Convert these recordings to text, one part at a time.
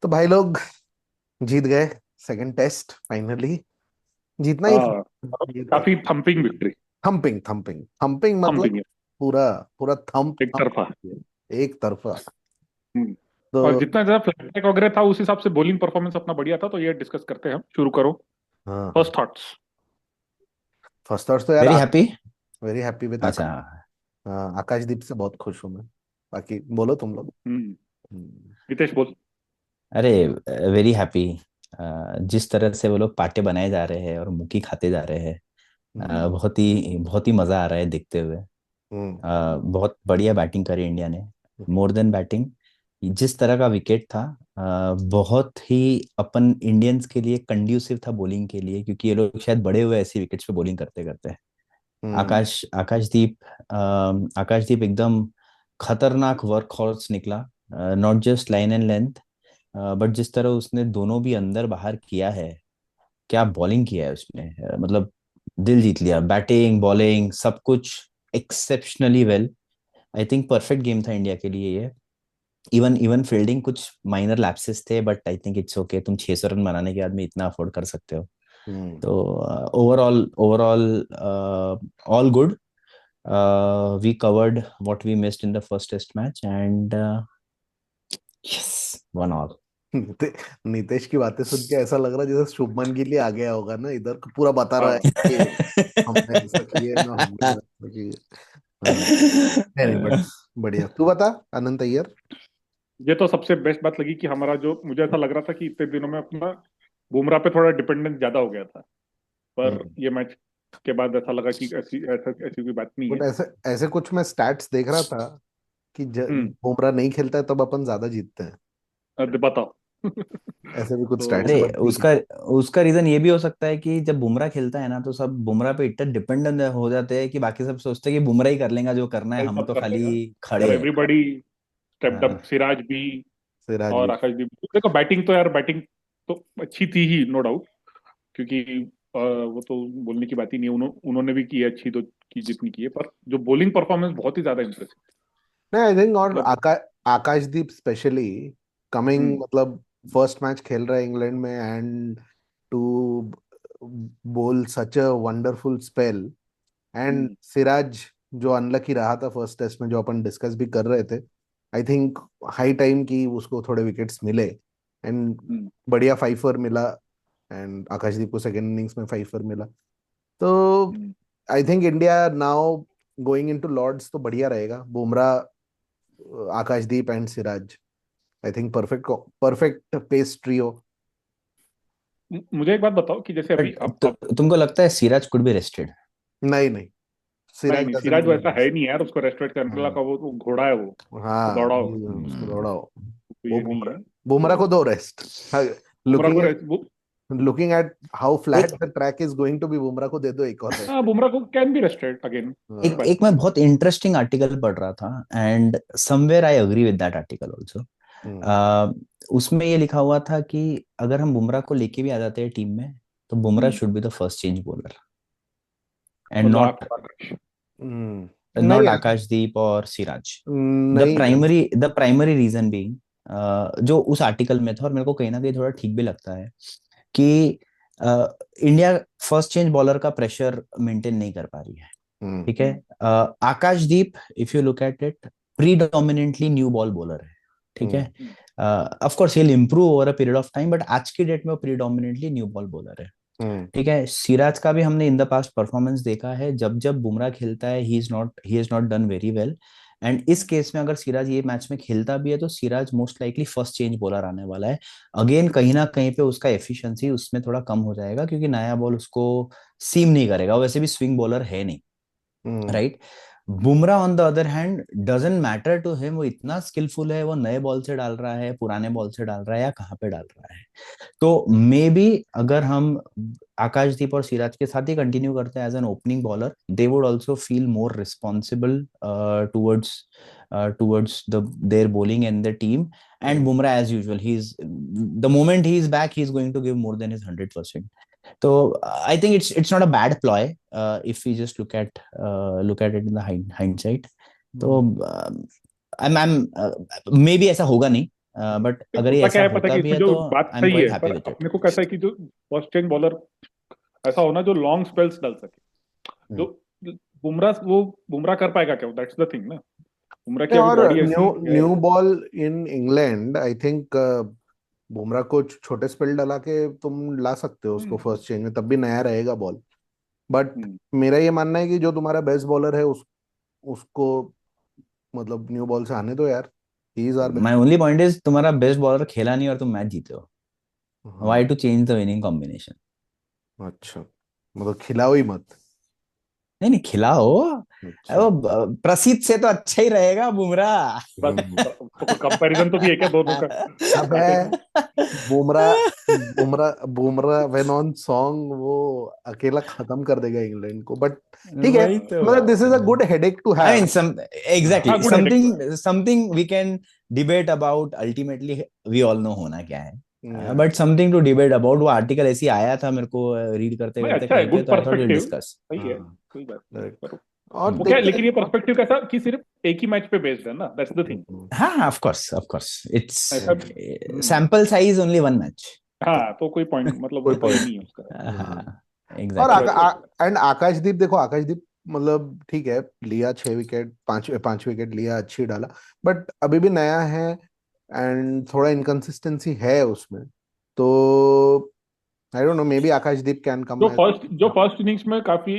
तो भाई लोग जीत गए सेकंड टेस्ट फाइनली। जीतना ही हाँ, ये तो काफी thumping victory. Thumping thumping thumping मतलब थम्पिंग है। पूरा पूरा थंप एक थंप तरफा। एक तरफा। हम्म। और तो जितना ज्यादा फ्लैट वगैरह था उस हिसाब से बॉलिंग परफॉर्मेंस अपना बढ़िया था, तो ये डिस्कस करते हैं हम। शुरू करो। हाँ, फर्स्ट थॉट्स। फर्स्ट थॉट तो यार very happy. Very happy with अच्छा। आकाश। हाँ, आकाशदीप से बहुत खुश हूँ मैं। बाकी बोलो तुम लोग। हम्म। हम्म, नितेश बोल। अरे, वेरी हैप्पी। जिस तरह से वो लोग पार्टे बनाए जा रहे हैं और मुक्की खाते जा रहे हैं। हम्म, बहुत ही मजा आ रहा है देखते हुए। हम्म, बहुत बढ़िया बैटिंग करी इंडिया ने। मोर देन बैटिंग, जिस तरह का विकेट था, बहुत ही अपन इंडियंस के लिए कंड्यूसिव था बॉलिंग के लिए, क्योंकि ये लोग शायद बड़े हुए ऐसी विकेट्स पे बॉलिंग करते करते हैं। हम्म, आकाशदीप एकदम खतरनाक वर्क हॉर्स निकला। Not just line and length, but जिस तरह उसने दोनों भी अंदर बाहर किया है। क्या बॉलिंग किया है उसने, मतलब दिल जीत लिया। बैटिंग बॉलिंग सब कुछ एक्सेप्शनली वेल। आई थिंक परफेक्ट गेम था इंडिया के लिए ये। इवन इवन फील्डिंग कुछ माइनर लैप्सेस थे, but I think it's okay. तुम 600 रन बनाने के बाद में इतना अफोर्ड कर सकते हो। हम्म। तो overall overall all good. We covered what we missed in the first test match and yes, one all. निते, नितेश की बातें सुन के ऐसा लग रहा है जैसे शुभमन गिल आ गया होगा ना इधर, पूरा बता रहा है हाँ। कि हमने ऐसा किया ना, हमने ऐसा किया। हाँ, नहीं बट बढ़िया। तू बता, अनंत अय्यर। ये तो सबसे बेस्ट बात लगी कि हमारा जो मुझे ऐसा लग रहा था कि इतने दिनों में अपना बुमराह पे थोड़ा डिपेंडेंस ज्यादा हो गया था। पर हम्म। ये मैच के बाद ऐसा लगा कि ऐसी कोई बात नहीं बट है। ऐसे ऐसे कुछ मैं स्टैट्स देख रहा था कि हम्म। बुमराह नहीं खेलता है तब अपन ज्यादा जीतते हैं। अब बताओ। ऐसे भी कुछ स्टैट्स है तो अरे, बट ठीक है। उसका उसका रीजन ये भी हो सकता है कि जब बुमराह खेलता है ना, तो सब बुमराह पे इतना डिपेंडेंट हो जाते हैं कि बाकी सब सोचते हैं कि बुमराह ही कर लेगा जो करना है, भाई हम सब तो कर खाली लेगा। और खड़े हैं। एवरीबॉडी स्टेप्ड अप, हाँ। सिराज भी सिराज भी। और आकाशदीप भी। देखो बैटिंग तो यार, बैटिंग तो अच्छी थी ही, नो डाउट। क्योंकि वो तो बोलने की बात ही नहीं है। उन्होंने भी की है अच्छी, तो की जितनी की है, पर जो बॉलिंग परफॉर्मेंस बहुत ही ज्यादा इंप्रेसिव। नहीं, आई थिंक और मतलब। आकाशदीप स्पेशली कमिंग, हम्म। मतलब फर्स्ट मैच खेल रहा है इंग्लैंड में एंड टू बोल सच अ वंडरफुल स्पेल। एंड हम्म। सिराज जो अनलकी रहा था फर्स्ट टेस्ट में, जो अपन डिस्कस भी कर रहे थे, आई थिंक हाई टाइम की उसको थोड़े विकेट्स मिले एंड हम्म। बढ़िया फाइफर मिला। एंड आकाशदीप को सेकेंड इनिंग्स में फाइफर मिला। तो hmm. I think India now going into Lord's तो बढ़िया रहेगा। Bumrah, Akashdeep and Siraj, I think perfect perfect pace trio. मुझे एक बात बताओ कि जैसे अभी बट अब तुमको लगता है सिराज कुड बी रेस्टेड? नहीं नहीं, नहीं सिराज नहीं, डजंट सिराज वैसा है नीड। नहीं यार, उसको रेस्टोरेट करने का वो घोड़ा है वो। तो हाँ, दौड़ाओ। उसको हम्म। दौड़ाओ। तो वो ये नहीं बुमराह, है बुमराह को तो। दो रेस्ट। बुमराह लुकिंग को at looking at how flat एक the track is going to be, Bumrah को दे दो एक और हाँ, रेस्ट। बुमराह को कैन बी रेस्टेड अगेन। कोई एक हाँ। बात एक नहीं मैं है। बहुत इंटरेस्टिंग आर्टिकल पढ़ रहा था, and somewhere I agree with that article also. Hmm, उसमें ये लिखा हुआ था कि अगर हम बुमराह को लेके भी आ जाते हैं टीम में, तो Bumrah hmm. Should be the first change bowler and मतलब नॉट आपका आकाश। नहीं नॉट ऐसा आकाशदीप और सिराज। नहीं है। द प्राइमरी रीजन बीइंग, जो उस आर्टिकल में था, और मेरे को कहीं ना कहीं थोड़ा ठीक भी लगता है, कि इंडिया फर्स्ट चेंज बॉलर का प्रेशर मेंटेन नहीं कर पा रही है। हम्म, ठीक है। Akashdeep, if you look at it, predominantly new ball bowler है। ठीक है। Hmm. Of course he will improve over a period of time, but आज की डेट में वो प्रीडोमिनेंटली न्यू बॉल बॉलर है। हम्म, ठीक है। सिराज का भी हमने इन द पास्ट परफॉर्मेंस देखा है, जब जब बुमराह खेलता है he is not done very well. And इस केस में अगर सिराज ये मैच में खेलता भी है, तो Siraj most likely first change bowler आने वाला है। अगेन कहीं ना कहीं पे उसका एफिशिएंसी उसमें थोड़ा कम हो जाएगा, क्योंकि नया बॉल उसको सीम नहीं करेगा। वैसे भी स्विंग बॉलर है नहीं, hmm, right. Bumrah on the other hand, doesn't matter to him, वो इतना स्किलफुल है, वो नए बॉल से डाल रहा है, पुराने बॉल से डाल रहा है, या कहाँ पे डाल रहा है। तो मे बी अगर हम आकाशदीप और सिराज के साथ ही कंटिन्यू करते हैं as an opening bowler, they would also feel more responsible towards towards their bowling and the team. And hmm, Bumrah, as usual, he's the moment he is back, he's going to give more than his 100%. So I think it's not a bad ploy, if we just look at it in the hindsight. तो हम्म, I'm maybe ऐसा होगा नहीं, but अगर ये होता ऐसा क्या है पता होता है कि भी इसमें है जो तो बात आई एम सही क्वाइट है, हैप्पी पर विद इट। अपने को कैसा है कि जो फर्स्ट चेंज बॉलर ऐसा होना जो लॉन्ग स्पेल्स डाल सके, जो बुमराह कर पाएगा क्या? दैट्स द थिंग ना, बुमराह की अभी और बॉडी न्यू ऐसी है। New ball in England I think Bumrah को छोटे स्पेल डला के तुम ला सकते हो उसको हम्म, फर्स्ट चेंज में, तब भी नया रहेगा बॉल। बट हम्म। मेरा ये मानना है कि जो तुम्हारा बेस्ट बॉलर है उसको मतलब न्यू बॉल से आने दो यार। He is our my best. Only point is तुम्हारा बेस्ट बॉलर खेला नहीं और तुम मैच जीते हो, हाँ। Why to change the winning combination? अच्छा, मतलब खिलाओ ही मत। नहीं नहीं, खिलाओ। अच्छा। वो प्रसिद्ध से तो अच्छा ही रहेगा बुमराह। बस हम्म। तो कोई कंपैरिजन तो भी है क्या दोनों का? अबे starting Bumrah Bumrah Bumrah when on song वो अकेला खत्म कर देगा इंग्लैंड को। बट ठीक है, वही तो मतलब this is a good headache to I have. Mean some हाँ। हाँ, एग्जैक्टली गुड हेडेक तो है। Something we can debate about, ultimately we all know होना क्या है, Yeah, but something to debate about. वो आर्टिकल ऐसे ही आया था मेरे को रीड करते भाई करते अच्छा है, कहीं पे, गुड तो I thought will perspective, discuss. सही है, हाँ, कोई बात नहीं। correct। पर और वो क्या है, देखते लेकिन ये पर्सपेक्टिव कैसा कि सिर्फ एक ही मैच पे बेस्ड है ना, दैट्स द थिंग। हैं। हाँ of course of course, it's ऐसा sample size only one match. हाँ, तो कोई पॉइंट मतलब कोई वो सही पॉइंट। नहीं है उसका। हाँ। और पर एग्जैक्टली। एंड आकाशदीप, देखो आकाशदीप मतलब ठीक है, लिया 6 विकेट, पांच पांच विकेट लिया, अच्छी डाला। बट अभी भी नया है एंड थोड़ा इनकंसिस्टेंसी है उसमें। तो I don't know, may be Akashdeep can come as. जो फर्स्ट इनिंग्स में काफी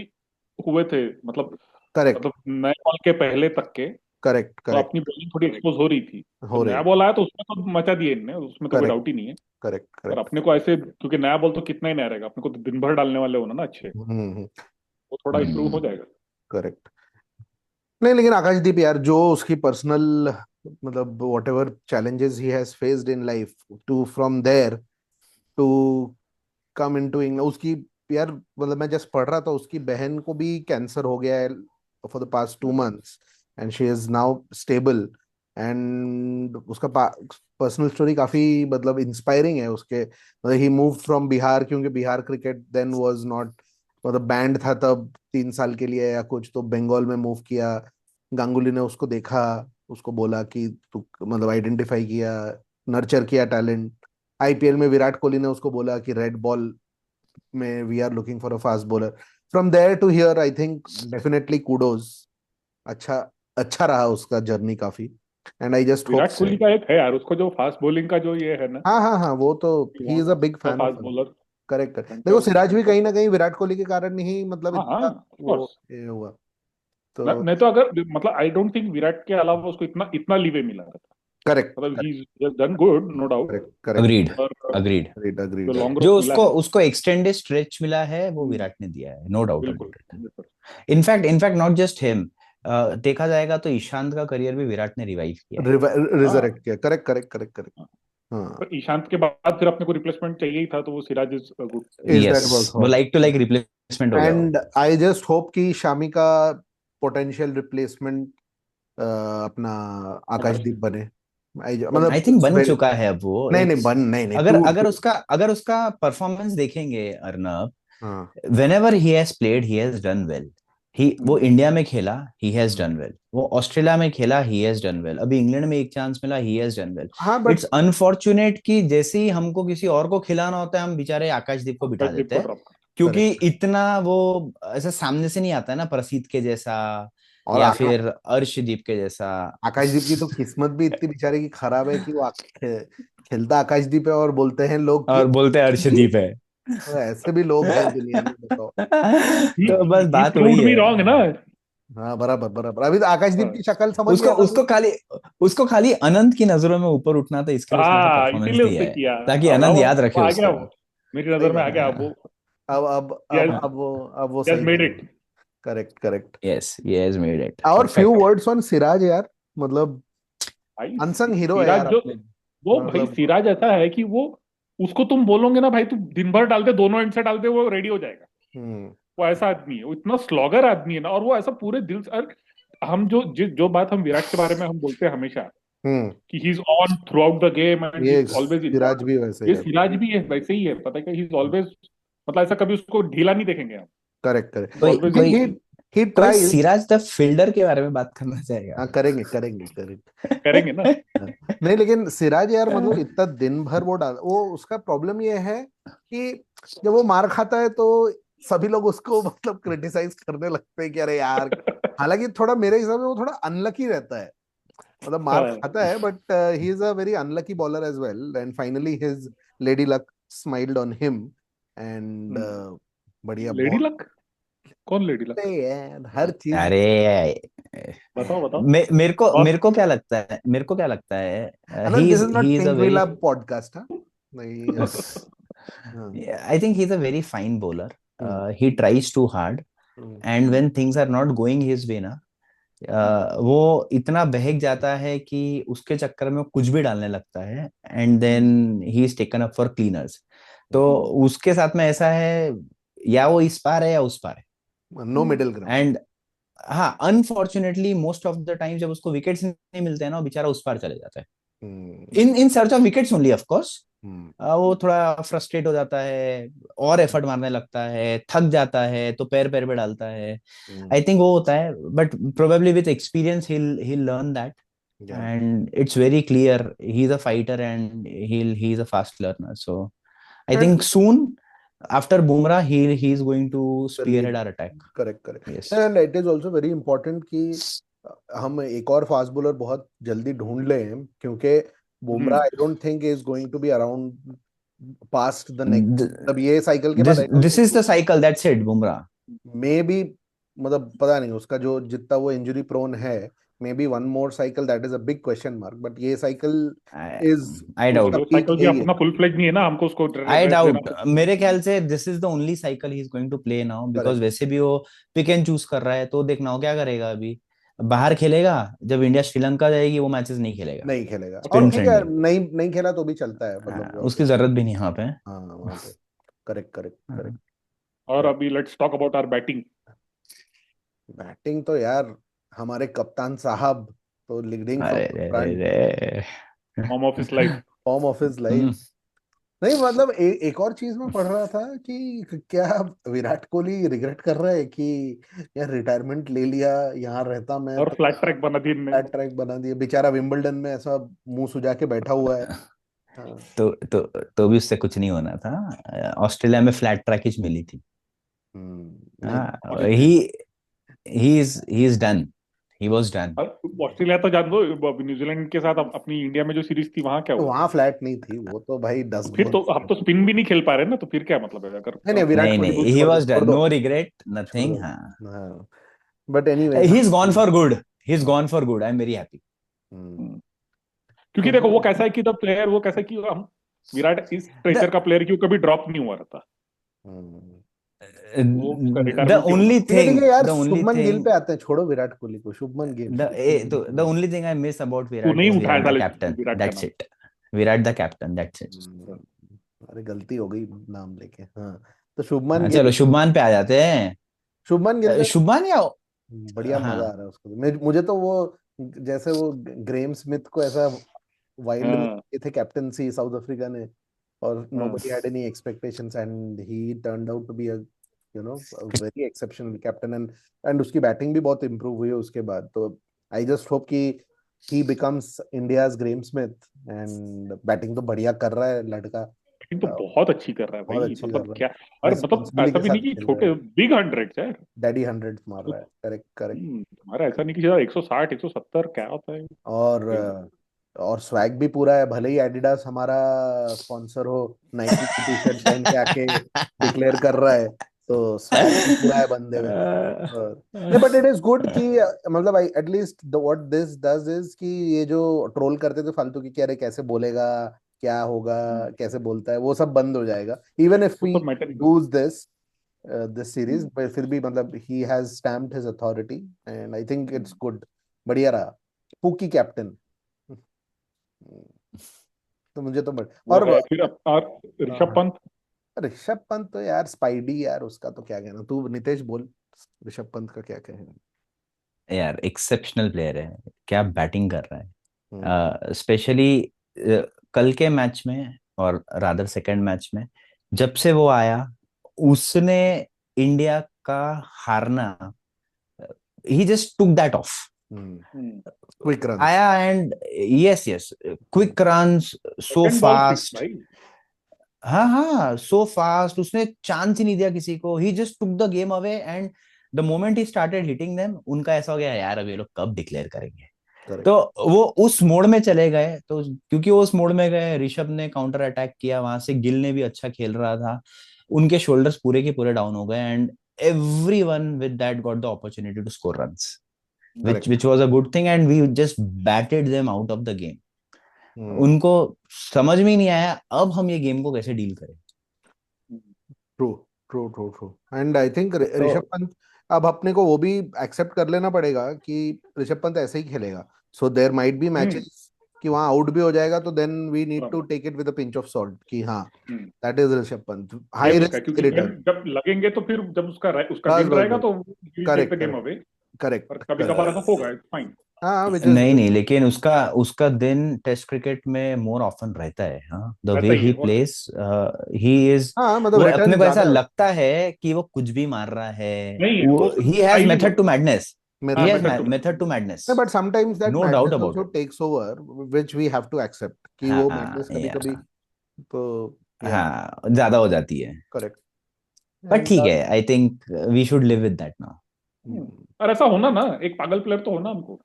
हुए थे, मतलब करेक्ट नए बॉल के पहले तक के, करेक्ट तो करेक्ट। अपनी बॉलिंग थोड़ी एक्सपोज हो रही थी। तो हो नया रही। बॉल आया तो उसमें तो मचा दिए इनने, उसमें तो कोई करेक्ट डाउट ही नहीं है। करेक्ट पर करेक्ट। अपने को ऐसे, क्योंकि नया बॉल तो कितना ही नया रहेगा, अपने को तो दिन भर डालने वाले हो ना अच्छे, हम्म। वो थोड़ा इम्प्रूव हो जाएगा। करेक्ट। नहीं लेकिन आकाशदीप यार, जो उसकी पर्सनल मतलब whatever challenges he has faced in life, to from there to come into England, उसकी यार मतलब मैं जस्ट पढ़ रहा था उसकी बहन को भी कैंसर हो गया है for the past 2 months and she is now stable. And उसका पर्सनल स्टोरी काफी मतलब इंस्पायरिंग है उसके। मतलब ही मूव फ्रॉम बिहार, क्योंकि Bihar cricket then was not, मतलब बैंड था तब 3 साल के लिए या कुछ, तो बंगाल में मूव किया। गांगुली ने उसको देखा, उसको बोला कि तू मतलब आइडेंटिफाई किया, नर्चर किया टैलेंट। आईपीएल में विराट कोहली ने उसको बोला कि रेड बॉल में we are looking for a fast bowler. From there to here I think definitely kudos. अच्छा, अच्छा रहा उसका जर्नी काफी। And I just hope. Virat Kohli का एक है यार, उसको जो फास्ट बॉलिंग का जो ये है ना, हाँ हाँ हाँ, वो तो ही is a big fan of. Fast bowler correct correct. देखो फ्रंटियर। सिराज भी कहीं ना कहीं विराट कोहली के कारण ही मतलब हाँ हाँ, इतना ऑफ वो कोर्स। ये हुआ। मैं तो मैं तो अगर मतलब आई डोंट थिंक विराट के अलावा उसको इतना इतना लीवे मिला था। करेक्ट मतलब correct he done good, no doubt. Correct correct. Agreed पर अग्रीड। अग्रीड जो अग्रीड। लॉन्ग रन जो मिला उसको है, उसको एक्सटेंडेड स्ट्रेच मिला है वो हम्म, विराट ने दिया है, नो डाउट बिल्कुल अबाउट इट। बिल्कुल। इनफैक्ट नॉट जस्ट हिम, देखा जाएगा तो ईशांत का करियर भी विराट ने रिवाइव किया है। हाँ रिजरेक्ट किया। Correct correct correct correct. हाँ। हाँ। पर ईशांत के बाद फिर अपने को रिप्लेसमेंट चाहिए ही था, तो वो Siraj is good. Is yes, that was वो hot. Like to like replacement हो गया वो। एंड आई जस्ट होप कि शामी का पोटेंशियल रिप्लेसमेंट अपना आकाश आकाशदीप बने। बन आई मतलब थिंक it's बन very- चुका है अब वो। नहीं नहीं इट्स, बन नहीं नहीं अगर टू अगर टू। उसका परफॉर्मेंस देखेंगे अर्नब, हाँ। whenever he has played he has done well। वो इंडिया में खेला, he has done well। वो ऑस्ट्रेलिया में खेला, he has done well। अभी इंग्लैंड में एक चांस मिला, he has done well। हाँ बट इट्स अनफॉर्चुनेट कि जैसे ही हमको किसी और को खिलाना होता है हम बेचारे आकाशदीप को बिठा आकाशदीप देते को हैं, ड्रॉप क्योंकि करेक्ट। इतना वो ऐसा सामने से नहीं आता है ना, प्रसीद के जैसा और या फिर अर्शदीप के जैसा। आकाशदीप की तो किस्मत भी इतनी बेचारे की खराब है कि वो खेलता आकाशदीप है और बोलते हैं लोग कि और बोलते हैं अर्शदीप है। तो ऐसे भी लोग हैं दुनिया में, बताओ। तो बस ही बात वही प्रूव्ड मी है। रॉन्ग ना। हाँ बराबर बराबर। अभी तो आकाशदीप हाँ की शक्ल समझ उसको गया ना तू। उसको खाली उसको खाली अनंत की नजरों में ऊपर उठना था, इसके लिए उसने ऐसा परफॉर्मेंस इसीलिए दिया उसने है, किया। ताकि अब अनंत अब याद रखे वो आ गया उसको। वो, मेरी सही नजर में आ बात है। गया अब वो। अब वो ही हैज सही मेड है। It. Correct correct. Yes he has made it और few perfect. Words on Siraj यार, मतलब भाई अनसंग हीरो है सिराज यार जो, अपने। वो भाई मतलब सिराज ऐसा है कि वो, उसको तुम बोलोगे ना भाई तू दिन भर डाल दे, दोनों एंड से डाल दे, वो रेडी हो जाएगा। हम्म वो ऐसा आदमी है, वो इतना स्लॉगर आदमी है ना, और वो ऐसा पूरे दिल से। और हम जो बात हम विराट के बारे में हम बोलते हैं हमेशा हम्म। कि he is on through out the game and he ये इज ऑलवेज सिराज भी वैसे ये है। सिराज भी है, वैसे ही है, पता है, ही इज ऑलवेज, मतलब ऐसा कभी उसको ढीला नहीं देखेंगे हम। Correct correct. इज कोई ऑलवेज ही कोई ही he कोई tries. सिराज द फील्डर के बारे में बात करना चाहेगा? हाँ, करेंगे करेंगे करेंगे। करेंगे ना। हाँ। नहीं, लेकिन सिराज यार मतलब इतना दिन भर वो उसका प्रॉब्लम ये है कि जब वो मार खाता है तो सभी लोग उसको मतलब क्रिटिसाइज करने लगते हैं कि अरे यार, हालांकि थोड़ा मेरे हिसाब से वो थोड़ा अनलकी रहता है, मतलब मार हाँ, खाता है but he is a very unlucky bowler as well, and finally his lady luck smiled on him, and बढ़िया लेडी बहुत। लक? कौन लेडी लक? यार हर चीज अरे बताओ बताओ। मेरे और को क्या लगता है, मेरे को क्या लगता है, Anant, this is not he is a pink very villa podcast, हाँ नहीं हाँ, I think he is a very fine bowler. Hmm, he tries to hard hmm, and when things are not going his way ना, वो इतना बहक जाता है कि उसके चक्कर में वो कुछ भी डालने लगता है, and then he is taken up for cleaners. तो उसके साथ में ऐसा है, या वो इस पार है या उस पार नो मिडिल है. ग्राउंड। एंड हाँ, unfortunately most of the time जब उसको विकेट्स नहीं मिलते हैं ना, वो बेचारा उस पार चले जाता है, hmm, in in search of wickets only of course. Hmm, वो थोड़ा फ्रस्ट्रेट हो जाता है और एफर्ट मारने लगता है, थक जाता है तो पैर पैर पे डालता है. हम्म, आई थिंक वो होता है, but probably with experience he'll learn that. yeah. And it's very clear he's a fighter and he's a fast learner. So I think And soon after Bumrah he's going to the lead, spearhead our attack. Correct correct, Yes. And it is also very important कि हम एक और fast bowler बहुत जल्दी ढूंढ लें, क्योंकि Bumrah I don't think is going to be around past the next, Th- मतलब ये साइकिल के बाद this I don't this is think, the cycle, that's it, Bumrah. मे बी, मतलब पता नहीं उसका जो जितना वो इंजरी प्रोन है, may be one more cycle, that is a big question mark, but ये साइकिल I इज I तो उसका doubt. ये पीक साइकिल भी यही है। अपना फुल फ्लेज नहीं है ना, हमको उसको I रेस्ट देना doubt. पड़ेगा। मेरे ख्याल से this is the only cycle he is going to play now, because correct, वैसे भी वो पिक एंड चूज कर रहा है. तो देखना वो क्या करेगा अभी. बाहर खेलेगा, जब इंडिया श्रीलंका जाएगी वो मैचेस नहीं खेलेगा, नहीं खेलेगा, और स्पिन ठीक है, फ्रेंडली. नहीं नहीं खेला तो भी चलता है, मतलब वहाँ पे। उसकी जरूरत भी नहीं वहां पे. हाँ वहाँ पे, करेक्ट करेक्ट हाँ. करेक्ट। और अभी let's talk about our batting. Batting तो यार हमारे कप्तान साहब तो लीडिंग फ्रॉम अरे द रे रे फ्रंट, रे. Home office life. Form of his life. Hmm. नहीं मतलब एक और चीज मैं पढ़ रहा था कि क्या विराट कोहली रिग्रेट कर रहा है कि यार रिटायरमेंट ले लिया, यहाँ रहता मैं और तो फ्लैट ट्रैक बना दी इनने। फ्लैट ट्रैक बना दिया, बेचारा विंबलडन में ऐसा मुंह सुजा के बैठा हुआ है। हाँ, तो भी उससे कुछ नहीं होना था. ऑस्ट्रेलिया में फ्लैट ट्रैकेज मिली थी. नहीं हाँ, he is done. He was done. और ऑस्ट्रेलिया तो जान दो, अभी न्यूजीलैंड के साथ अपनी इंडिया में जो सीरीज थी वहां क्या तो हुआ? वहां फ्लैट नहीं थी, वो तो भाई डस्ट फिर बोल। तो आप तो स्पिन भी नहीं खेल पा रहे ना, तो फिर क्या मतलब है अगर नहीं नहीं, आप। विराट नहीं कोहली को नहीं, he छोड़ दो was छोड़ done. दो No regret, छोड़ nothing. दो। हाँ. हाँ, बट एनीवेज, हाँ। He's gone for good. He's gone for good. I'm very happy. हम्म, हम्म, क्योंकि तो देखो वो, वो कैसा है कि द प्लेयर, वो कैसा है कि हम विराट इस प्रेशर The का प्लेयर कि वो कभी ड्रॉप नहीं हुआ रहता। हम्म। वो उसका the रिटायरमेंट ही होता only था। ठीक है ठीक thing, है यार, the only Shubman Gill thing, पे आते हैं, छोड़ो विराट कोहली को, Shubman Gill, Shubman Gill the only thing I miss about तू Virat नहीं is उठाया Virat the साले captain. विराट का That's नाम। it. Virat the captain. That's it. अरे गलती हो गई नाम लेके, हाँ। तो शुभमन हाँ, गिल, चलो शुभमान पे आ जाते हैं. शुभमन गिल का शुभमान या बढ़िया मजा आ हाँ. रहा है उसको, मुझे तो वो जैसे वो ग्रेम स्मिथ को ऐसा वाइल्ड में हाँ किए थे कैप्टनसी साउथ अफ्रीका ने, और हाँ। nobody had any expectations and he turned out to be a a very exceptional captain, and उसकी बैटिंग भी बहुत इम्प्रूव हुई है उसके बाद, तो आई जस्ट होप कि he becomes India's Graeme Smith, and batting तो बढ़िया कर रहा है लड़का, बैटिंग तो बहुत अच्छी कर रहा है बहुत भाई, अच्छी कर मतलब रहा है, क्या। और मतलब रेस्पॉन्सिबिलिटी ऐसा के भी नहीं साथ कि खेल रहा है, छोटे बिग हंड्रेड है। डैडी हंड्रेड मार रहा है, करेक्ट करेक्ट। हमारा ऐसा नहीं कि ज्यादा 160 170 क्या होता है। और और स्वैग भी पूरा है, भले ही एडिडास हमारा स्पॉन्सर हो, नाइकी की टी शर्ट पहन के आके डिक्लेयर कर रहा है, तो स्वैग भी पूरा है बंदे में। नहीं बट इट इज गुड कि मतलब I at least the what this does is कि ये जो ट्रोल करते थे फालतू की कि अरे कैसे बोलेगा, क्या होगा, कैसे बोलता है, वो सब बंद हो जाएगा, इवन इफ वो वी सब मैटर नहीं लूज दिस सीरीज, करता। फिर भी मतलब he has stamped his authority, and I think it's good, बढ़िया रहा, पूकी कैप्टन। तो मुझे तो वो और है फिर और ऋषभ हाँ, पंत। ऋषभ पंत तो यार स्पाइडी यार, उसका तो क्या कहना, तू नितेश बोल, ऋषभ पंत का क्या कहना। यार एक्सेप्शनल प्लेयर है. क्या बैटिंग कर रहा हम्म, है, स्पेशली कल के मैच में, और रादर सेकंड मैच में, जब से वो आया, उसने इंडिया का हारना he just took that off. Quick runs. आया and yes, quick runs, so Second ball six, fast. भाई. हाँ, so fast. उसने चांस ही नहीं दिया किसी को. He just took the game away and the moment he started hitting them, उनका ऐसा हो गया यार अब ये लोग कब डिक्लेयर करेंगे. Correct. तो वो उस मोड में चले गए. तो क्योंकि वो उस मोड में गए, ऋषभ ने काउंटर अटैक किया, वहां से गिल ने भी अच्छा खेल रहा था. उनके शोल्डर्स पूरे के पूरे डाउन हो गए and everyone with that got the opportunity to score runs, Correct. which was a good thing and we just batted them out of the game. उनको समझ में ही नहीं आया अब हम ये गेम को कैसे डील करें. True. And I think Rishabh Pant, अब अपने को वो भी एक्सेप्ट कर लेना पड़ेगा कि ऋषभ पंत ऐसे ही खेलेगा. So there might be matches कि वहां आउट भी हो जाएगा, तो then we need to take it with a pinch of salt कि हाँ that is Rishabh Pant, high risk return. जब लगेंगे तो फिर जब उसका गेम रहेगा तो करेक्ट गेम अवे. करेक्ट. पर कभी कभार ऐसा होगा, इट्स फाइन. हाँ नहीं, लेकिन उसका दिन टेस्ट क्रिकेट में मोर ऑफन रहता है. हाँ, the way he place, he is, मतलब अपने को ऐसा लगता है कि वो कुछ भी मार रहा है. He has method to madness. He has method to madness. But sometimes that no doubt about also it. takes over, which we have to accept कि वो madness कभी-कभी तो हाँ ज्यादा हो जाती है. Correct. But ठीक है, I think we should live with that now. और ऐसा होना ना, एक पागल प्लेयर तो होना हमको.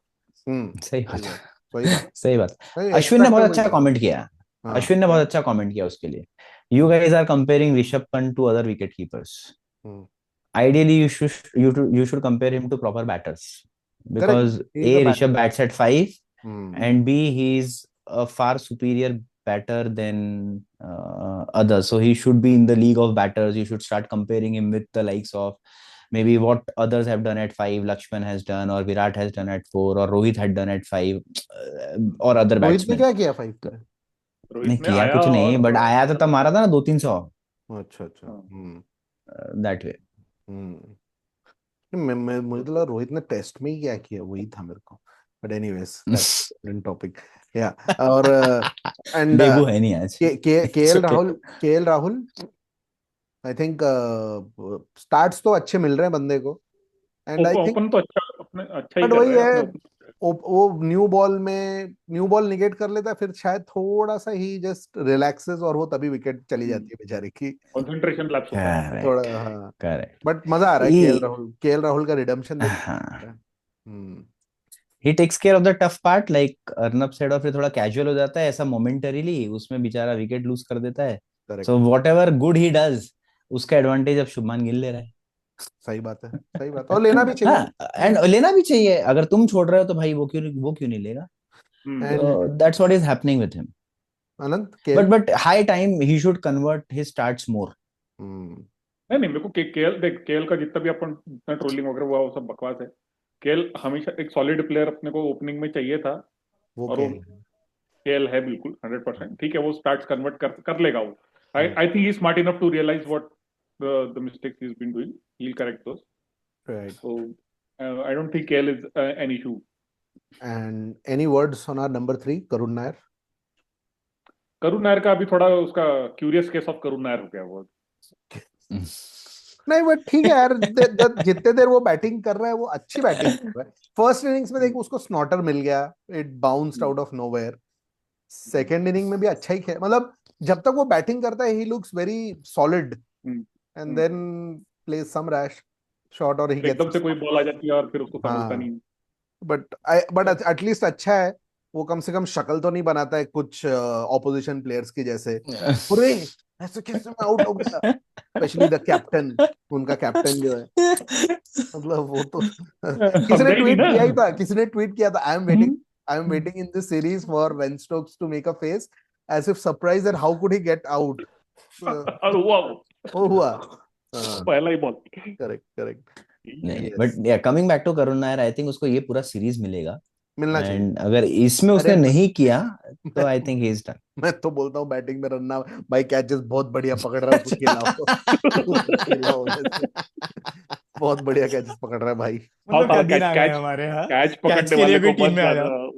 सही बात. अश्विन ने बहुत अच्छा कमेंट किया. उसके लिए. You guys are comparing Rishabh Pant to other wicket keepers. Ideally, you should compare him to proper batters, because A, Rishabh bats at 5, and B, he's a far superior batter than others. So he should be in the league of batters. You should start comparing him with the likes of maybe what others have done at 5, Lakshman has done, or Virat has done at 4, or Rohit had done at 5, or other batsmen. Rohit ने क्या किया 5 पे? नहीं किया कुछ नहीं, but आया तो तब मारा था ना 200-300. अच्छा. That way. मुझे तो लगा रोहित ने टेस्ट में ही क्या किया, वही था मेरे को. But anyways that's different topic. या और एंड बेबू है नहीं आज. KL Rahul I think starts तो अच्छे मिल रहे हैं बंदे को. एंड आई थिंक ओपन तो अच्छा ही बट कर वही रहा है. है, वो न्यू बॉल निगेट कर लेता है, फिर शायद थोड़ा सा ही जस्ट रिलैक्सेस और वो तभी विकेट चली जाती है बेचारे की. कंसंट्रेशन लैप्स होता है थोड़ा. हाँ करेक्ट. बट मजा आ रहा है केएल राहुल का रिडेम्पशन देख. He takes care of the tough part, like Arnab said, और फिर थोड़ा कैजुअल हो जाता है ऐसा मोमेंटरीली, उसमें बेचारा विकेट लूज कर देता है. So whatever good he does, उसका एडवांटेज अब शुभमान गिल ले रहा है. सही बात है. और लेना भी चाहिए. एंड लेना भी चाहिए. अगर तुम छोड़ रहे हो तो भाई वो क्यों नहीं लेगा. That's what is happening with him. Anant but high time he should convert his starts more. नहीं मेरे को केएल का जितना भी अपन ट्रोलिंग वगैरह हुआ वो सब बकवास है. केएल हमेशा एक सॉलिड प्लेयर अपने को ओपनिंग में चाहिए था, और वो केएल है बिल्कुल 100%. ठीक है, वो स्टार्ट्स कन्वर्ट कर लेगा वो. I think he is smart enough to realise what the mistakes he's been doing. He'll correct those. Right. So I don't think KL is an issue. And any words on our number 3, Karun Nair? Karun Nair का अभी थोड़ा उसका curious case of Karun Nair हो गया वो. नहीं but ठीक है यार, जितने देर वो बैटिंग कर रहा है वो अच्छी बैटिंग कर रहा है. फर्स्ट इनिंग्स में देखो उसको स्नॉटर मिल गया, it bounced out of nowhere. Second inning में भी अच्छा ही खेल, मतलब जब तक वो बैटिंग करता है he looks very solid, and then plays some rash shot और ही गेट्स एकदम से कोई बॉल आ जाती है और फिर उसको समझता नहीं. बट एटलीस्ट अच्छा है वो, कम से कम शक्ल तो नहीं बनाता है कुछ ऑपोजिशन प्लेयर्स की जैसे. अरे ऐसे कैसे मैं आउट हो गया, स्पेशली द कैप्टन, उनका कैप्टन जो है, मतलब वो तो किसी ने ट्वीट किया था I am waiting in this series for Ben Stokes to make a face as if surprised that how could he get out. और हुआ पहला ही बॉल. करेक्ट. नहीं बट या coming back to Karun Nair, I think उसको ये पूरा सीरीज मिलना चाहिए. एंड अगर इसमें उसने नहीं किया तो आई थिंक ही इज डन. मैं तो बोलता हूँ बैटिंग में रन भाई, कैचेस बहुत बढ़िया पकड़ रहा है. बहुत बढ़िया कैचेस पकड़ रहा है भाई. कैच पकड़ने वाले को टीम में आ जाओ.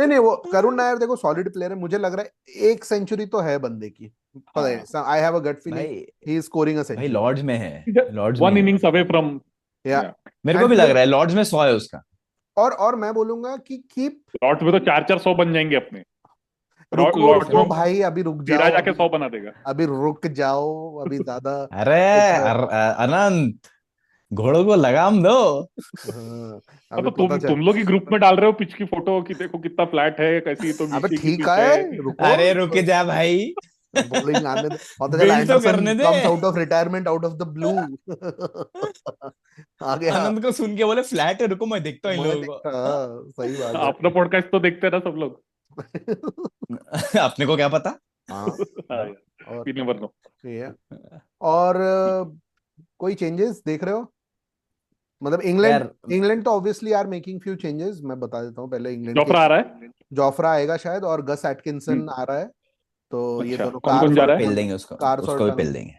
नहीं वो करुण नायर देखो सॉलिड प्लेयर है, मुझे लग रहा है 1 सेंचुरी तो है बंदे की. पता है, I have a gut feeling he is scoring a century. भाई लॉर्ड्स में है, वन इनिंग्स अवे फ्रॉम. मेरे को एंड भी लग फिर रहा है लॉर्ड्स में 100 है उसका। और मैं बोलूंगा कि कीप, लॉर्ड्स में तो 400 बन जाएंगे अपने। रुको लॉर्ड्स रुको में भाई, अभी रुक विराज जाओ, आके अभी 100 बना देगा। अभी रुक जाओ, अभी ज्यादा अरे एक, अनंत, घोड़ों को लगाम दो। हाँ, हाँ, अभी तो पता तुम चल। लोग ही ग्रुप में डाल रहे हो पिच की फोटो कि देखो कितना फ्लैट है, कैसी तो अबे नीचे की ठीक पिच है। है, रुको, अरे रुक जा भाई, बॉलिंग आने दे, पता चला बिल्ड तो एंडरसन करने दे। Comes out of retirement out of the blue. आ गया। आनंद को सुन के बोले फ्लैट है, रुको मैं देखता हूँ इन मैं लोगों देखता, हाँ, सही बात है। अपना पॉडकास्ट तो देखते हैं ना सब लोग। को। अपने को क्या पता। हाँ, हाँ हाँ, यार, और you never know। ये, और कोई चेंजेस देख रहे हो? मतलब इंग्लैंड, यार इंग्लैंड तो obviously are making few changes, मैं बता देता हूँ पहले इंग्लैंड के। जोफ्रा आ रहा है। जोफ्रा आएगा शायद, और गस एटकिंसन हम्म, आ रहा है, तो ये अच्छा दोनों कौन कौन जा रहा पेल है। देंगे उसको, कार्स और उसको भी पेल टनल। देंगे।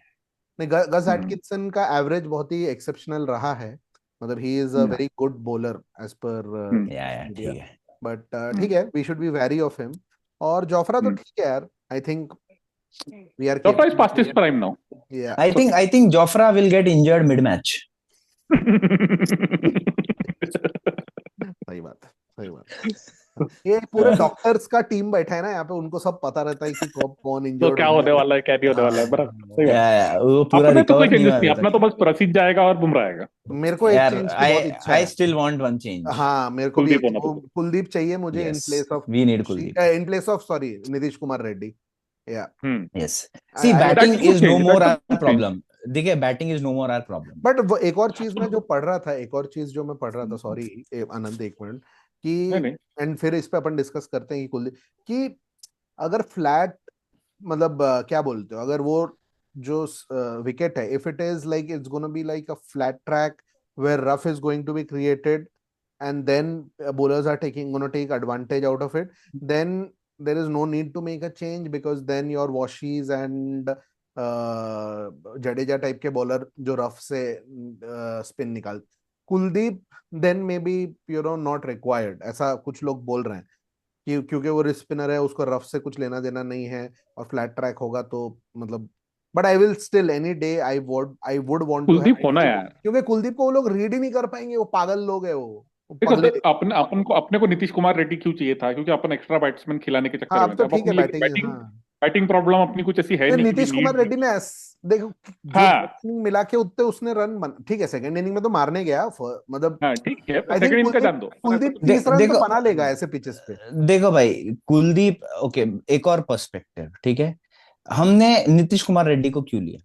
नहीं, गस हम्म, एटकिंसन का एवरेज बहुत ही एक्सेप्शनल रहा है, मतलब he is a hmm, very good bowler as पर हम्म, या मीडिया, ठीक है। बट हम्म, ठीक है, we should be very of him. और जोफ्रा तो हम्म। ठीक है यार, I think we are Jofra is keeping past his prime now. Yeah. I think Jofra will get injured mid match. सही बात है, सही बात है। ये पूरे डॉक्टर्स का टीम बैठा है ना यहाँ पे, उनको सब पता रहता है कि कब कौन तो इंजर्ड क्या होने होने वाला वाला है क्या नहीं है। होने वाला है, हाँ, बराबर सही बात। वो पूरा अपने तो कोई रिकवर नहीं चेंजेस हुआ नहीं, अभी अपना तक। तो बस प्रसिद्ध जाएगा और बुमराह आएगा। मेरे को एक यार चेंज की आई बहुत इच्छा आई है। Still want one change. हाँ, मेरे को भी कुलदीप एक होना तो। कुलदीप चाहिए मुझे, in yes, place of, we need Kuldeep. In place of, sorry, Nitish Kumar Reddy. Yeah, hmm. Yes, see I that's batting a good is no change, more that's a our good change. Problem. देखिए batting is no more our problem. But वो एक और चीज मैं जो पढ़ रहा था, एक और चीज जो मैं पढ़ रहा था, सॉरी आनंद, एक मिनट, नहीं कि नहीं। एंड फिर इस पे अपन डिस्कस करते हैं कि कुलदीप, कि अगर फ्लैट, मतलब क्या बोलते हो, अगर वो जो विकेट है, if it is like it's gonna be like a flat track where rough is going to be created, and then bowlers are going to take advantage out of it, then there is no need to make a change, because then your washies and Jadeja type के bowler जो rough से spin निकाल, Kuldeep then may be not required, ऐसा कुछ लोग बोल रहे हैं कि क्योंकि वो स्पिनर है, उसको रफ से कुछ लेना देना नहीं है, और फ्लैट ट्रैक होगा तो मतलब, but I will still any day I would want to Kuldeep have, होना यार। क्योंकि कुलदीप को वो लोग रीड ही नहीं कर पाएंगे, वो पागल लोग है, वो देखो पगले। अपने को नीतीश कुमार रेड्डी क्यों चाहिए था, क्योंकि अपन एक्स्ट्रा बैट्समैन खिलाने के हाँ, चक्कर अब में थे। तो अब ठीक है, अपनी लेकिन बैटिंग है, बैटिंग हाँ। बैटिंग प्रॉब्लम अपनी कुछ ऐसी है नहीं, नहीं कि नीतीश कुमार नीड। रेड्डी ने देखो, जो दो हाँ इनिंग मिला के उतने उसने रन ठीक है, सेकंड इनिंग में तो मारने गया, मतलब हाँ ठीक है, पर आई सेकंड थिंक इनिंग का कुलदीप जान दो, अपन ऐसा कुलदीप कुछ नहीं। 30 रन तो देखो बना लेगा ऐसे पिचेस पे। देखो भाई, कुलदीप ओके, एक और पर्सपेक्टिव ठीक है। हमने नीतीश कुमार रेड्डी को क्यों लिया?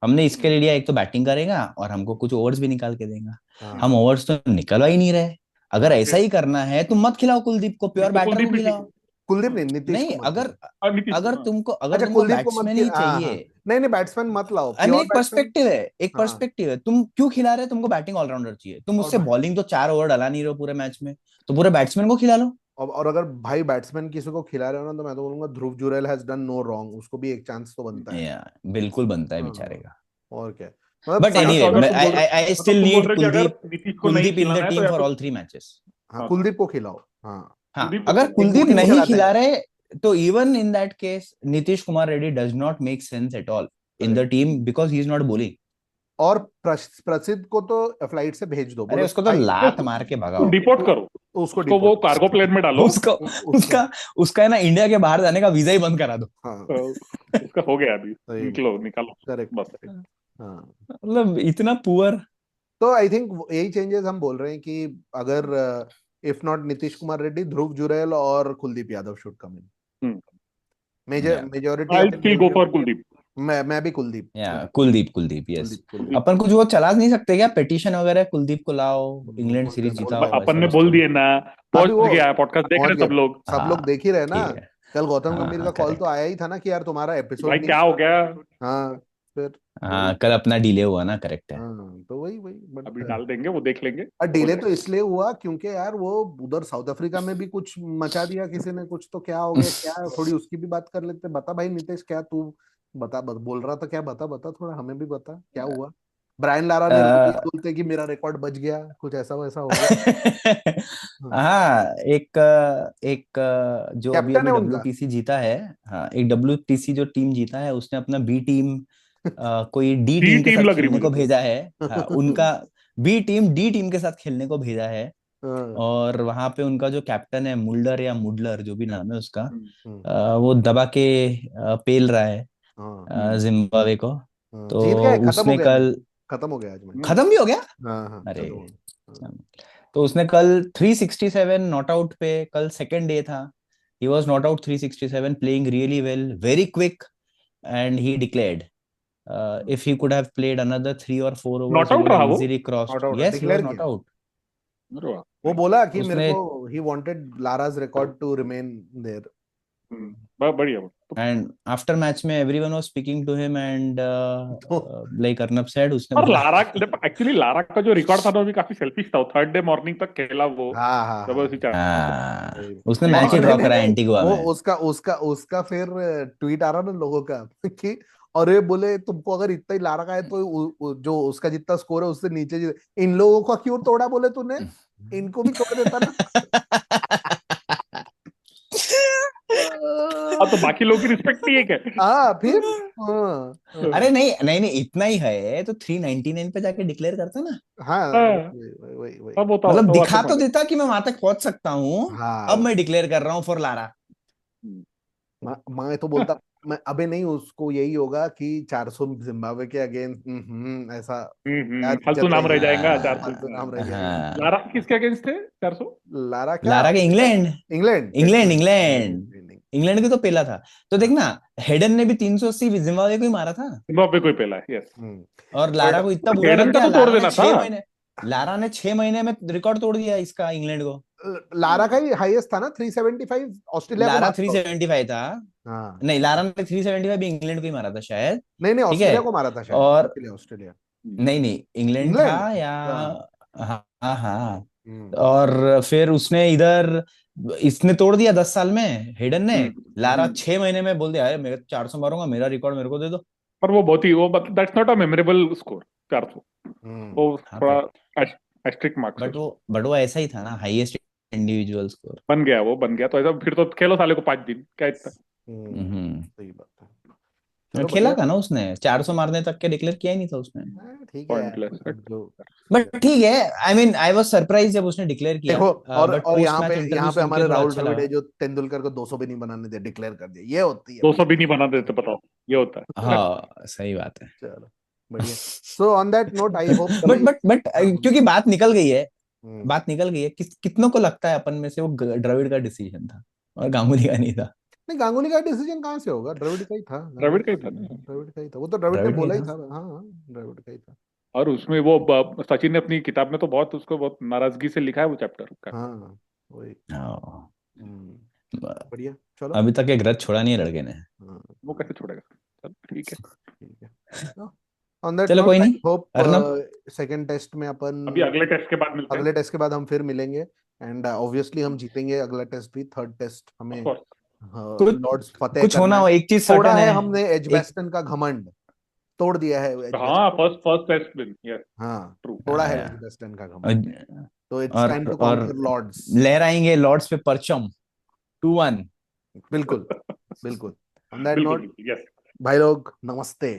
हमने इसके लिए लिया, एक तो बैटिंग करेगा और हमको कुछ ओवर्स भी निकाल के देगा। हाँ, हम ओवर्स तो निकलवा ही नहीं रहे। अगर हाँ, ऐसा ही करना है तो मत खिलाओ कुलदीप को, फिर प्योर तो बैटर को कुलदीप ही ठीक खिलाओ। है। कुलदीप नहीं, नीतीश नहीं, कुमार को। अगर और नीतीश को, अगर हाँ। तुमको अगर अच्छा, तुमको कुलदीप को मत बैट्समैन ही हाँ, हाँ, चाहिए। नहीं नहीं, बैट्समैन मत लाओ, आई मीन प्योर एक बैट्समैन। पर्सपेक्टिव है, एक हाँ, पर्सपेक्टिव है। तुम क्यों खिला रहे? तुमको बैटिंग ऑलराउंडर चाहिए, तुम और उससे बॉलिंग तो 4 ओवर डला नहीं रहे हो पूरे मैच में, तो पूरे बैट्समैन को खिला लो। और अगर भाई बैट्समैन किसी को खिला रहे हो ना, तो मैं तो बोलूंगा Dhruv Jurel has done no wrong, उसको भी एक चांस तो बनता है। या बिल्कुल बनता है बेचारे हाँ, का। और क्या, मतलब बट अच्छा साइड, तो एनीवे, अगर तुम आई बोल रहे आई आई मतलब स्टिल तुम बोल नीड रहे कि अगर कुलदीप, नीतीश को नहीं कुलदीप इन द खिलाना है तो टीम या फॉर तो। All 3 matches. हाँ, हाँ कुलदीप को खिलाओ, हाँ। हाँ, कुलदीप को अगर खिलाओ। कुलदीप इंक्लूडिंग नहीं खिलाते खिला हैं, रहे तो even in that case Nitish Kumar Reddy does not make sense at all in the correct. Team because he is not bowling. और प्रसिद्ध को तो फ्लाइट से भेज दो, अरे बोलो उसको तो भाई, नहीं, लात मार के उसको भगाओ। डिपोर्ट करो। उसको उसको वो डिपोर्ट कार्गो प्लेन में डालो। उसका उसको, उसका उसका है ना, इंडिया के बाहर जाने का वीजा ही बंद करा दो। हाँ, उसका हो गया अभी। सही बात, निकलो निकालो। करेक्ट, बस। करेक्ट, हाँ। मतलब इतना पुअर। तो आई थिंक यही चेंजेस हम बोल रहे हैं कि अगर इफ नॉट नीतीश कुमार रेड्डी, ध्रुव जुरैल और Kuldeep Yadav should come in, majority I upon still बोल गो के, फॉर कुलदीप। मैं भी कुलदीप, या कुलदीप, कुलदीप, कुलदीप यस। कुलदीप, कुलदीप। कुलदीप अपन कुछ वो चला नहीं सकते क्या, पिटीशन वगैरह, कुलदीप को लाओ, इंग्लैंड बोल सीरीज देंगे, बोल जिताओ, देंगे, वैसा अपन ने कुछ बोल तो। दिए ना। अभी पहुंच वो गया, पॉडकास्ट देख पहुंच रहे गया, सब लोग। सब लोग हाँ देख ही रहे ना। ठीक है। कल गौतम गंभीर का हाँ कॉल तो करेक्ट। आया ही था ना कि यार तुम्हारा एपिसोड भाई नहीं क्या आ हो गया। रहा। हाँ, फिर वही, हाँ कल अपना डिले हुआ ना, करेक्ट है। हाँ, तो वही अभी बट, डाल देंगे, वो देख लेंगे। और हो डिले तो जाएगा। इसलिए हुआ क्योंकि यार वो उधर साउथ अफ्रीका में भी कुछ मचा दिया किसी ने, कुछ तो क्या हो गया, क्या है, थोड़ी उसकी भी बात कर लेते, बता भाई नितेश, क्या तू बोल रहा था, क्या बता थोड़ा, हमें भी बता क्या हुआ। ब्रायन लारा ने बोल दिया, बोलते कि मेरा रिकॉर्ड बच गया, कुछ ऐसा वैसा हो गया। हाँ, हाँ एक एक जो अभी कैप्टन अभी है उनका। डब्ल्यूटीसी जीता है। हाँ एक डब्ल्यूटीसी जो टीम जीता है, उसने अपना बी टीम कोई डी डी टीम के टीम साथ लग रही खेलने मुझे को तो। भेजा है। हाँ उनका बी टीम डी टीम के साथ खेलने को भेजा है। हाँ, और वहां पे उनका जो कैप्टन है मुल्डर या मुडलर जो भी नाम है उसका, हम्म, हम्म, वो दबा के पेल रहा है हाँ, जिम्बाब्वे को। हाँ, तो जीत गए, खत्म हो उसने गया मैच, कल खत्म हो गया आज मैच। हम्म, खत्म भी हो गया। हाँ हाँ, अरे, खत्म हो गया। हाँ, तो उसने कल 367 नॉट आउट पे, कल सेकेंड डे था, he was not out 367, playing really well, very quick, and he declared if he could have played another 3 or 4 overs not he out would have रहा वो। easily crossed. Not out Yes, he was declare not किया। out. अरे वाह, वो nice। बोला कि मेरे उसने को ही wanted Lara's record to remain there. बढ़िया वो तो। and after match में everyone was speaking to him and तो like अर्नब said, उसने और बोला लारा, एक्चुअली लारा का जो रिकॉर्ड था ना वो भी काफी सेल्फिश था, थर्ड डे मॉर्निंग तक खेला वो, हाँ हाँ हाँ, जबरदस्ती चार। हाँ, वही। उसने मैच ही और नहीं ड्रॉ नहीं करा नहीं, एंटीगुआ वो में। उसका उसका उसका फिर ट्वीट आ रहा ना लोगों का कि अरे बोले तुमको अगर इतना ही लारा का है तो जो उसका जितना स्कोर है उससे नीचे इन लोगों का क्यों तोड़ा बोले तूने, इनको भी तोड़ देता ना। हाँ, तो बाकी लोगों की रिस्पेक्ट नहीं है क्या? हाँ फिर, हाँ अरे हाँ नहीं नहीं नहीं, इतना ही है तो 399 पे जाके डिक्लेयर करता ना। हाँ, हाँ, वही वही वही वही। अब होता मतलब होता हुआ तो दिखा तो माने। देता कि मैं वहां तक पहुंच सकता हूँ, अब हाँ, मैं डिक्लेयर कर रहा हूँ फॉर लारा। मैं तो बोलता, मैं अबे नहीं, उसको यही होगा कि 400 जिम्बाब्वे के अगेंस्ट, ऐसा याद फालतू इज्जत नाम रह रहेगी, जाएगा फालतू 400। नाम रह जाएगा। हाँ, लारा किसके अगेंस्ट थे 400? लारा क्या लारा के Australia, England, England, England England, England England, England की तो पेला था। तो हाँ, देखना, हेडन ने भी 380 जिम्बाब्वे को ही मारा था। जिम्बाब्वे कोई पहला है, यस। और लारा बट को इतना बुरा लग हेडन का गया, तो तोड़ देना था। लारा ने 6 महीने में रिकॉर्ड तोड़ दिया इसका, इंग्लैंड को। लारा का ही हाईएस्ट था ना 375, ऑस्ट्रेलिया को लारा मारा थ्री था उसने। सेवेंटी फाइव था। हाँ, नहीं, लारा ने 375 भी इंग्लैंड को ही मारा था शायद। नहीं नहीं, ठीक है। ऑस्ट्रेलिया को मारा था शायद, और ऑस्ट्रेलिया, ऑस्ट्रेलिया, नहीं नहीं, इंग्लैंड था इंग्लैंड, या, हाँ, हाँ हाँ हाँ। हम्म, और फिर उसने इधर, इसने तोड़ दिया 10 साल में हेडन ने। लारा हम्म। 6 महीने में बोल दिया, अरे मेरे 400 मारूंगा, मेरा रिकॉर्ड मेरे को दे दो। पर वो बहुत ही वो, that's not a memorable score 400। हम्म, वो हाँ थोड़ा बट एस्ट्रिक मार्क्स है बट वो उसको। बट वो ऐसा ही था ना, हाईएस्ट इंडिविजुअल स्कोर। बन गया, वो बन गया तो ऐसा, फिर तो खेलो साले को 5 दिन क्या इतना। हम्म। सही बात है। चलो खेला बढ़िया। था ना उसने, 400 मारने तक के डिक्लेयर किया ही नहीं था उसने। हाँ, ठीक है यार, पॉइंटलेस। अब जो बट ठीक है, I mean I was surprise जब उसने डिक्लेयर किया। देखो, बट और पोस्ट मैच इंटरव्यू यहाँ पे सुन के हमारे थोड़ा राहुल अच्छा द्रविड़ है लगा। जो तेंदुलकर को 200 भी नहीं बनाने दे, डिक्लेयर कर दिया, ये होती है 200 भाई। भी नहीं बना देते, बताओ, ये होता है। हाँ सही बात है। चलो बढ़िया। So on that note I hope but कभी, बट बट हाँ, क्योंकि बात निकल गई है, हम्म, बात निकल गई है, कितनों को लगता है अपन में से वो द्रविड़ का डिसीजन था और गांगुली का नहीं था। नहीं गांगुली का डिसीजन कहाँ से होगा, द्रविड़ का ही था, द्रविड़ का ही था ना। द्रविड़ का ही था, वो तो द्रविड़ ने द्रविड़ का ही बोला ही था। था, हाँ हाँ, द्रविड़ का ही था। और उसमें वो सचिन ने अपनी किताब में तो बहुत उसको बहुत नाराजगी से लिखा है वो चैप्टर का। हाँ वही, हाँ, हम्म, बढ़िया, चलो, अभी तक एक रथ छोड़ा नहीं है लड़के ने। हाँ, वो कैसे छोड़ेगा? चल ठीक है। ठीक है। ऑन दैट चलो नोट कोई आई नहीं। होप अर्नब, सेकंड टेस्ट में अपन, अभी अगले टेस्ट के बाद मिलते हैं। अगले टेस्ट के बाद हम फिर मिलेंगे, एंड ऑब्वियसली हम जीतेंगे अगला टेस्ट भी, थर्ड टेस्ट ऑफ हमें कोर्स। कुछ लॉर्ड्स फतेह कुछ करना होना है। हो, एक चीज थोड़ा सर्टन है, है। हमने एक एजबेस्टन का घमंड तोड़ दिया है, हाँ, Edgbaston, first first test win, yes. हाँ, ट्रू। थोड़ा है अ, एजबेस्टन का घमंड, तो इट्स टाइम टू और कॉन्कर लॉर्ड्स। लहराएंगे लॉर्ड्स पे परचम, 2-1। बिल्कुल, बिल्कुल। ऑन दैट बिल्कुल नोट बिल्कुल, यस। भाई लोग, नमस्ते।